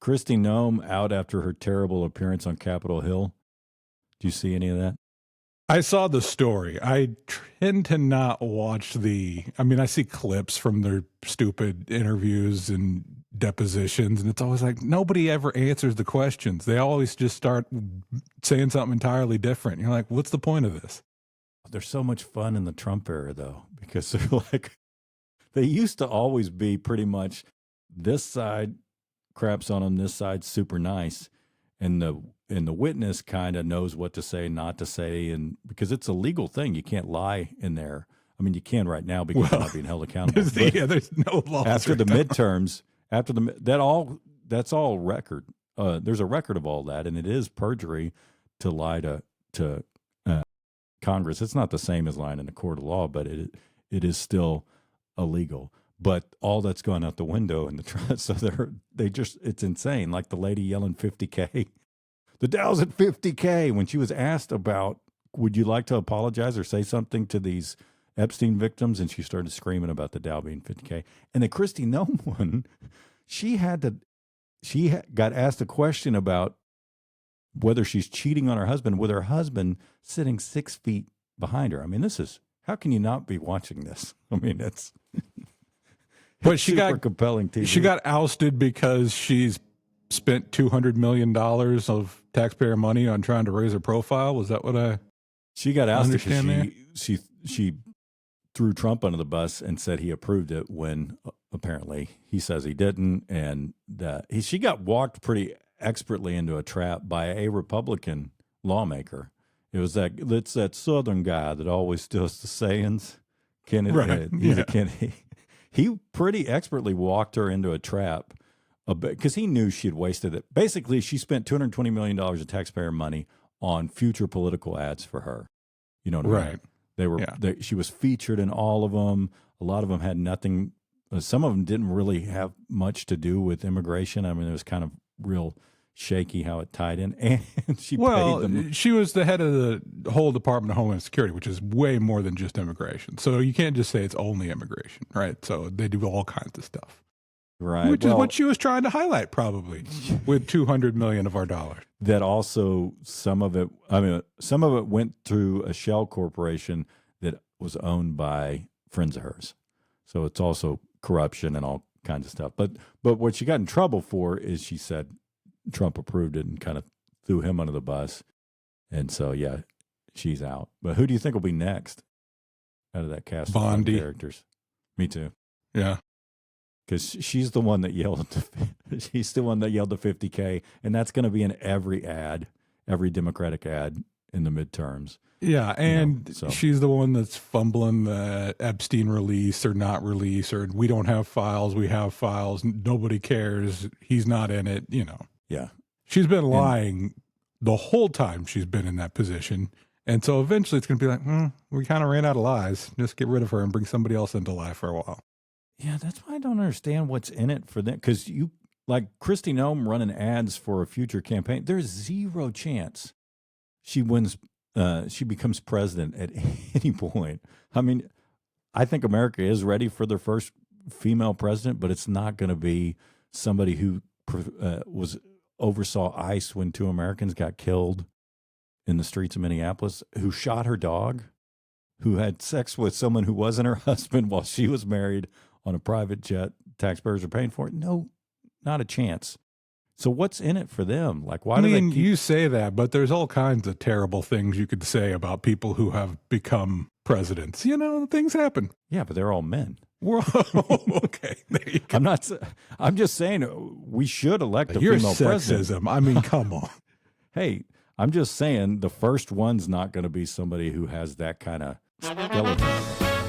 Kristi Noem out after her terrible appearance on Capitol Hill? Do you see any of that? I saw the story. I tend to not watch I see clips from their stupid interviews and depositions, and it's always like nobody ever answers the questions. They always just start saying something entirely different. You're like, what's the point of this? There's so much fun in the Trump era, though, because they're like, they used to always be pretty much this side craps on them, this side's super nice, and the witness kind of knows what to say, not to say, and because it's a legal thing, you can't lie in there. I mean, you can right now because you're not being held accountable. There's no law after the midterms. That's all record. There's a record of all that, and it is perjury to lie to Congress. It's not the same as lying in a court of law, but it is still illegal. But all that's gone out the window in the trial. So it's insane. Like the lady yelling 50K. The Dow's at 50K when she was asked about, would you like to apologize or say something to these Epstein victims? And she started screaming about the Dow being 50K. And the Kristi Noem one, she got asked a question about whether she's cheating on her husband with her husband sitting 6 feet behind her. I mean, how can you not be watching this? I mean, it's super compelling TV. She got ousted because she's spent $200 million of taxpayer money on trying to raise her profile. Was that what she got ousted because she threw Trump under the bus and said he approved it when apparently he says he didn't, and she got walked pretty expertly into a trap by a Republican lawmaker. It's that Southern guy that always does the sayings. Kennedy, right? He's a Kennedy. He pretty expertly walked her into a trap because he knew she had wasted it. Basically, she spent $220 million of taxpayer money on future political ads for her. You know what I mean? They were. Yeah. She was featured in all of them. A lot of them had nothing. Some of them didn't really have much to do with immigration. I mean, it was kind of real shaky how it tied in. And she paid them. She was the head of the whole Department of Homeland Security, which is way more than just immigration. So you can't just say it's only immigration, right? So they do all kinds of stuff. Right. Which is what she was trying to highlight probably with $200 million of our dollars. That also, some of it went through a shell corporation that was owned by friends of hers. So it's also corruption and all kinds of stuff. But what she got in trouble for is she said Trump approved it and kind of threw him under the bus. And so, yeah, she's out. But who do you think will be next out of that cast of Bondi characters? Me too. Yeah. Because she's the one that yelled. She's the one that yelled the 50K, and that's going to be in every ad, every Democratic ad in the midterms. Yeah, and she's the one that's fumbling the Epstein release or not release, or we don't have files, we have files, nobody cares, he's not in it. Yeah, she's been lying the whole time she's been in that position, and so eventually it's going to be like, we kind of ran out of lies. Just get rid of her and bring somebody else into life for a while. Yeah, that's why I don't understand what's in it for them. Because like Kristi Noem running ads for a future campaign, there's zero chance she wins. She becomes president at any point. I mean, I think America is ready for their first female president, but it's not going to be somebody who oversaw ICE when 2 Americans got killed in the streets of Minneapolis, who shot her dog, who had sex with someone who wasn't her husband while she was married on a private jet. Taxpayers are paying for it. No, not a chance. So what's in it for them? Like, why do they keep... You say that, but there's all kinds of terrible things you could say about people who have become presidents. Things happen. Yeah, but they're all men. Okay. There you go. I'm just saying we should elect a female president. I mean, come on. Hey, I'm just saying the first one's not going to be somebody who has that kind of skeleton.